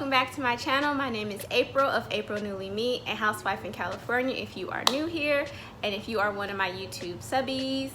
welcome back to my channel. My name is April of April Newly Me, a housewife in California if you are new here, and if you are one of my YouTube subbies,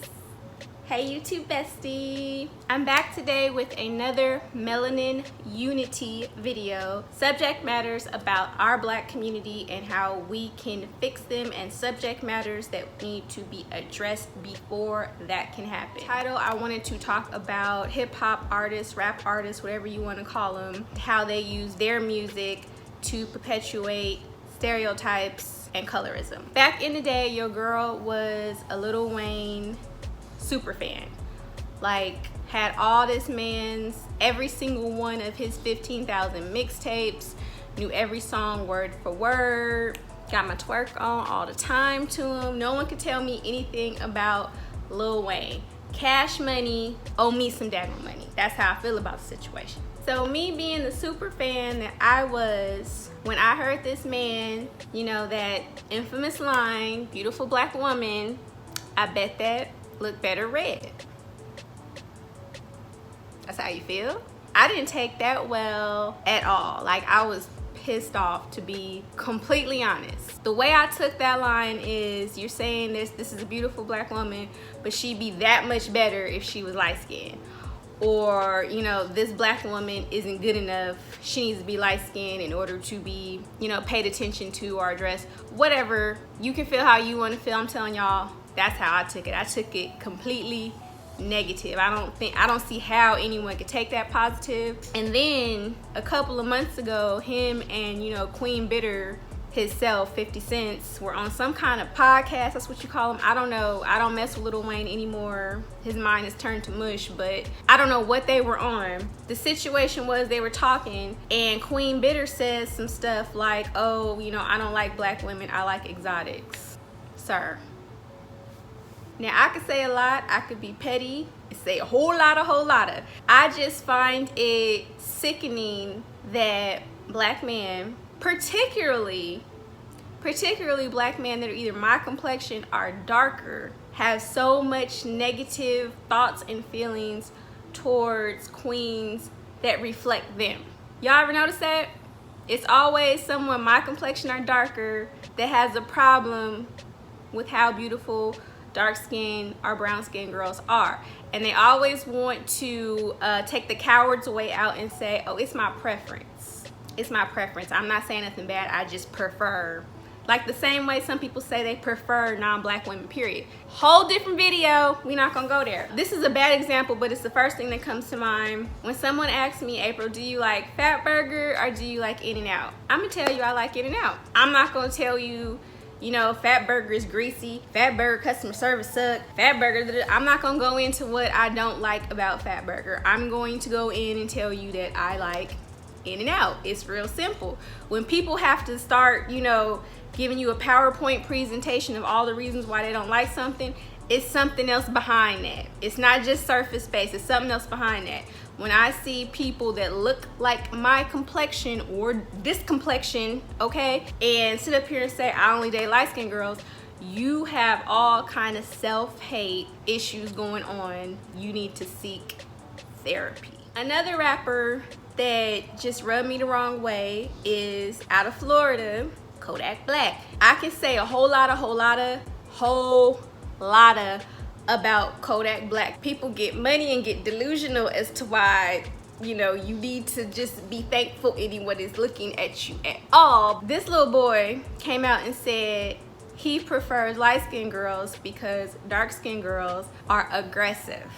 hey YouTube bestie. I'm back today with another Melanin Unity video. Subject matters about our Black community and how we can fix them, and subject matters that need to be addressed before that can happen. Title, I wanted to talk about hip-hop artists, rap artists, whatever you want to call them, how they use their music to perpetuate stereotypes and colorism. Back in the day, your girl was a Lil Wayne super fan, like had all this man's every single one of his 15,000 mixtapes, knew every song word for word, got my twerk on all the time to him. No one could tell me anything about Lil Wayne. Cash money, owe me some daggone money. That's how I feel about the situation. So me being the super fan that I was, when I heard this man, you know, that infamous line, beautiful black woman, I bet that look better red. That's how you feel? I didn't take that well at all. Like, I was pissed off, to be completely honest. The way I took that line is, you're saying this is a beautiful black woman, but she'd be that much better if she was light-skinned. Or, you know, this black woman isn't good enough, she needs to be light-skinned in order to be, you know, paid attention to or addressed. Whatever, you can feel how you want to feel. I'm telling y'all, that's how I took it. I took it completely negative. I don't see how anyone could take that positive. And then a couple of months ago, him and, you know, Queen Bitter himself, 50 Cent, were on some kind of podcast. That's what you call them. I don't know. I don't mess with Lil Wayne anymore. His mind is turned to mush, but I don't know what they were on. The situation was, they were talking and Queen Bitter says some stuff like, oh, you know, I don't like black women, I like exotics. Sir. Now, I could say a lot, I could be petty, say a whole lot of. I just find it sickening that black men, particularly black men that are either my complexion or darker, have so much negative thoughts and feelings towards queens that reflect them. Y'all ever notice that? It's always someone my complexion or darker that has a problem with how beautiful dark-skinned or brown-skinned girls are, and they always want to take the coward's way out and say, oh, it's my preference, I'm not saying nothing bad, I just prefer. Like the same way some people say they prefer non-black women, period. Whole different video, we're not gonna go there. This is a bad example, but it's the first thing that comes to mind when someone asks me, April, do you like Fatburger or do you like In-N-Out? I'm gonna tell you I like In-N-Out. I'm not gonna tell you, you know, Fatburger is greasy, Fatburger customer service suck, Fatburger, I'm not gonna go into what I don't like about Fatburger. I'm going to go in and tell you that I like In-N-Out. It's real simple. When people have to start, you know, giving you a PowerPoint presentation of all the reasons why they don't like something, it's something else behind that. It's not just surface based, it's something else behind that. When I see people that look like my complexion or this complexion, okay, and sit up here and say, I only date light-skinned girls, you have all kind of self-hate issues going on. You need to seek therapy. Another rapper that just rubbed me the wrong way is out of Florida, Kodak Black. I can say a whole lot about Kodak Black. People get money and get delusional as to why, you know, you need to just be thankful anyone is looking at you at all. This little boy came out and said he prefers light-skinned girls because dark-skinned girls are aggressive.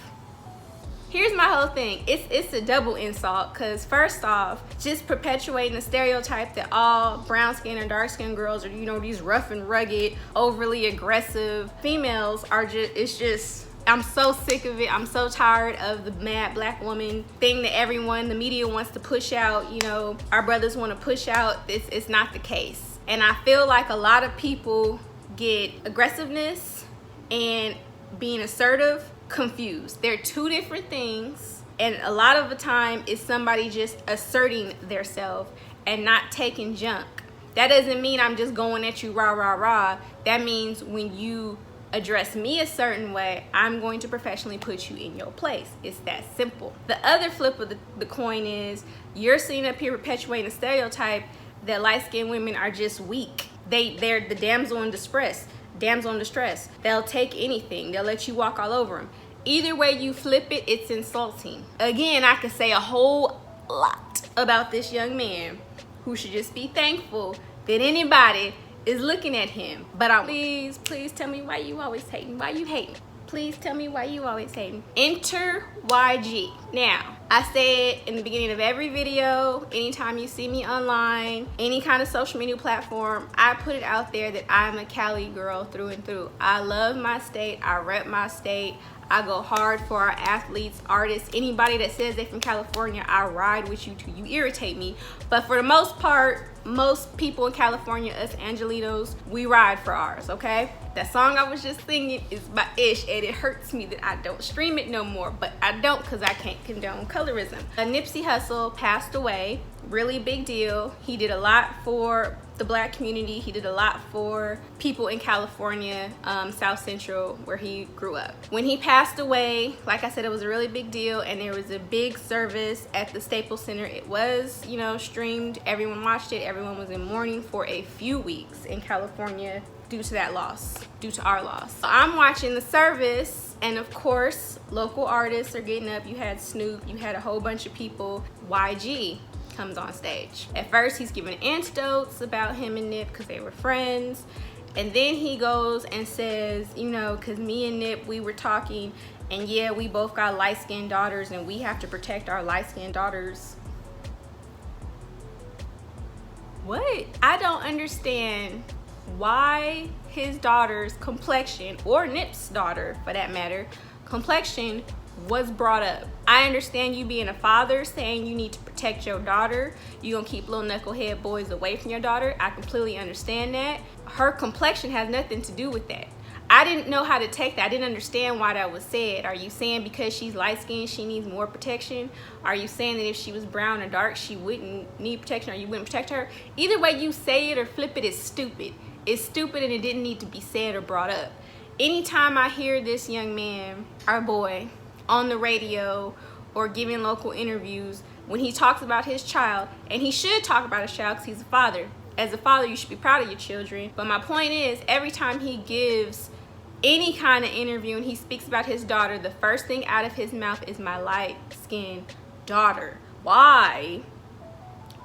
Here's my whole thing. It's a double insult, because first off, just perpetuating the stereotype that all brown-skinned and dark-skinned girls are, you know, these rough and rugged, overly aggressive females are just, I'm so sick of it. I'm so tired of the mad black woman thing that everyone, the media wants to push out, you know, our brothers want to push out. It's not the case. And I feel like a lot of people get aggressiveness and being assertive confused. They're two different things, and a lot of the time it's somebody just asserting theirself and not taking junk. That doesn't mean I'm just going at you rah rah rah. That means when you address me a certain way, I'm going to professionally put you in your place. It's that simple. The other flip of the coin is you're sitting up here perpetuating a stereotype that light-skinned women are just weak. They're the damsel in distress. They'll take anything. They'll let you walk all over them. Either way you flip it, it's insulting. Again, I could say a whole lot about this young man who should just be thankful that anybody is looking at him. But please tell me why you always hating. Why you hating? Please tell me why you always hating. Enter YG. Now, I said in the beginning of every video, anytime you see me online, any kind of social media platform, I put it out there that I'm a Cali girl through and through. I love my state. I rep my state. I go hard for our athletes, artists, anybody that says they're from California, I ride with you too. You irritate me. But for the most part, most people in California, us Angelinos, we ride for ours, okay? That song I was just singing is by Ish, and it hurts me that I don't stream it no more, but I don't because I can't condone colorism. Nipsey Hussle passed away, really big deal. He did a lot for the black community. He did a lot for people in California, South Central, where he grew up. When he passed away, like I said, it was a really big deal, and there was a big service at the Staples Center. It was, you know, streamed. Everyone watched it. Everyone was in mourning for a few weeks in California due to that loss, due to our loss. So I'm watching the service, and of course, local artists are getting up. You had Snoop, you had a whole bunch of people. YG comes on stage. At first, he's giving anecdotes about him and Nip because they were friends. And then he goes and says, you know, because me and Nip, we were talking, and yeah, we both got light-skinned daughters, and we have to protect our light-skinned daughters. What? I don't understand why his daughter's complexion, or Nip's daughter for that matter, complexion was brought up. I understand you being a father saying you need to protect your daughter. You gonna keep little knucklehead boys away from your daughter. I completely understand that. Her complexion has nothing to do with that. I didn't know how to take that. I didn't understand why that was said. Are you saying because she's light-skinned she needs more protection? Are you saying that if she was brown or dark she wouldn't need protection, or you wouldn't protect her? Either way you say it or flip it is stupid. It's stupid, and it didn't need to be said or brought up. Anytime I hear this young man, our boy, on the radio or giving local interviews, when he talks about his child, and he should talk about his child because he's a father. As a father, you should be proud of your children. But my point is, every time he gives any kind of interview and he speaks about his daughter, the first thing out of his mouth is my light-skinned daughter. Why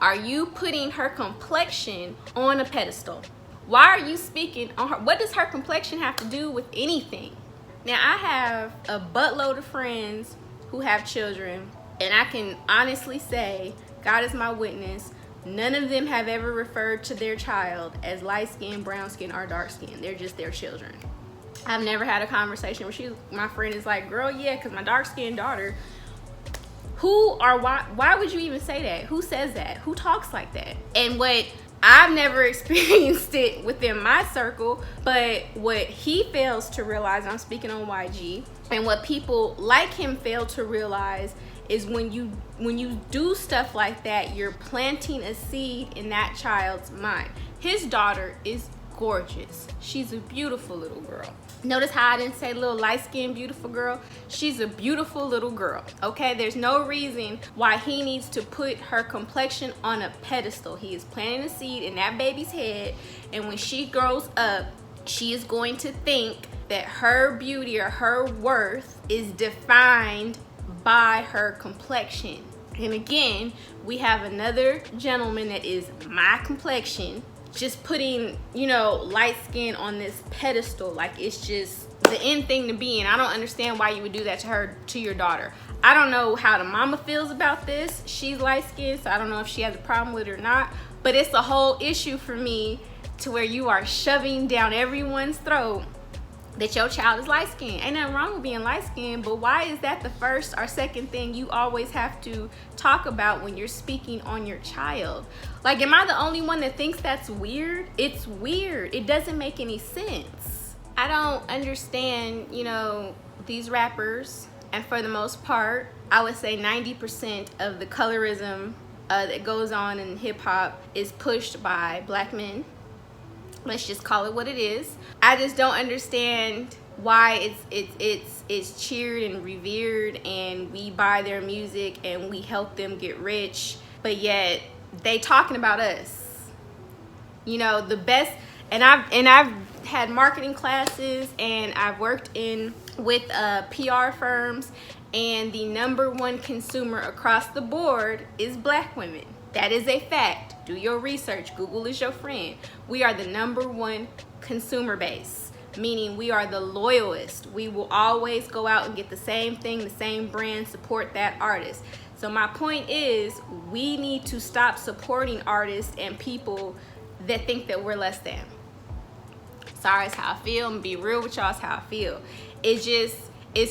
are you putting her complexion on a pedestal? Why are you speaking on her? What does her complexion have to do with anything? Now, I have a buttload of friends who have children, and I can honestly say, God is my witness, none of them have ever referred to their child as light-skinned, brown-skinned, or dark-skinned. They're just their children. I've never had a conversation where my friend is like, girl, yeah, because my dark-skinned daughter. Why would you even say that? Who says that? Who talks like that? And what I've never experienced it within my circle, but what he fails to realize, I'm speaking on YG, and what people like him fail to realize is when you do stuff like that, you're planting a seed in that child's mind. His daughter is gorgeous. She's a beautiful little girl. Notice how I didn't say little light-skinned beautiful girl. She's a beautiful little girl, okay? There's no reason why he needs to put her complexion on a pedestal. He is planting a seed in that baby's head, and when she grows up, she is going to think that her beauty or her worth is defined by her complexion. And again, we have another gentleman that is my complexion, just putting, you know, light skin on this pedestal like it's just the end thing to be. And I don't understand why you would do that to your daughter. I don't know how the mama feels about this. She's light skinned, so I don't know if she has a problem with it or not, but it's a whole issue for me to where you are shoving down everyone's throat that your child is light skinned. Ain't nothing wrong with being light skinned, but why is that the first or second thing you always have to talk about when you're speaking on your child? Like, am I the only one that thinks that's weird? It's weird. It doesn't make any sense. I don't understand, you know, these rappers, and for the most part, I would say 90% of the colorism that goes on in hip hop is pushed by black men. Let's just call it what it is. I just don't understand why it's cheered and revered, and we buy their music and we help them get rich, but yet they talking about us. You know, the best, and I've had marketing classes, and I've worked with PR firms, and the #1 consumer across the board is Black women. That is a fact. Do your research. Google is your friend. We are the #1 consumer base, meaning we are the loyalist. We will always go out and get the same thing, the same brand, support that artist. So my point is, we need to stop supporting artists and people that think that we're less than. Sorry, it's how I feel. I'm gonna be real with y'all, it's how I feel. It's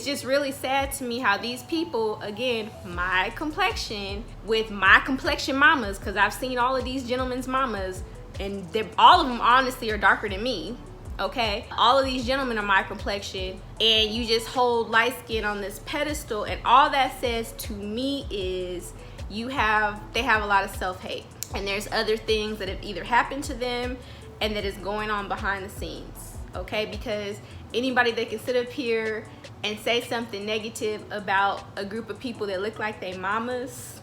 just really sad to me how these people, again, my complexion, with my complexion mamas, because I've seen all of these gentlemen's mamas, and all of them honestly are darker than me, okay? All of these gentlemen are my complexion, and you just hold light skin on this pedestal, and all that says to me is they have a lot of self-hate, and there's other things that have either happened to them and that is going on behind the scenes, okay? Because anybody that can sit up here and say something negative about a group of people that look like they mamas,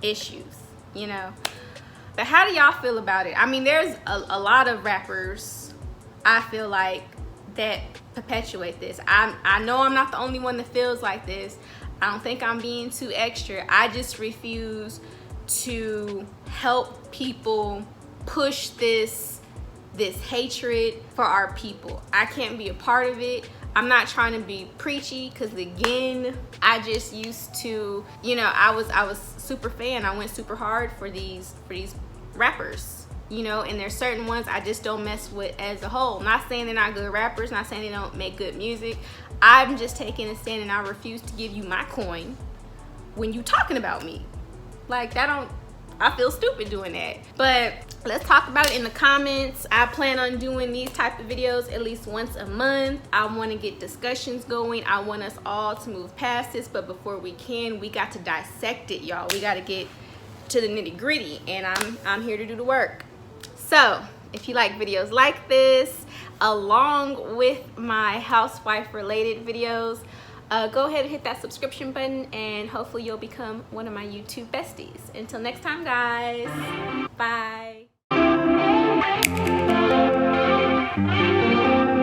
issues, you know? But how do y'all feel about it? I mean, there's a lot of rappers, I feel like, that perpetuate this. I know I'm not the only one that feels like this. I don't think I'm being too extra. I just refuse to help people push this hatred for our people. I can't be a part of it. I'm not trying to be preachy, because again, I just used to, you know, I was super fan. I went super hard for these rappers, you know, and there's certain ones I just don't mess with as a whole. Not saying they're not good rappers, not saying they don't make good music. I'm just taking a stand, and I refuse to give you my coin when you talking about me. Like, I feel stupid doing that. But let's talk about it in the comments. I plan on doing these type of videos at least once a month. I want to get discussions going. I want us all to move past this, but before we can, we got to dissect it, y'all. We got to get to the nitty-gritty, and I'm here to do the work. So if you like videos like this, along with my housewife related videos, go ahead and hit that subscription button, and hopefully you'll become one of my YouTube besties. Until next time, guys. Bye.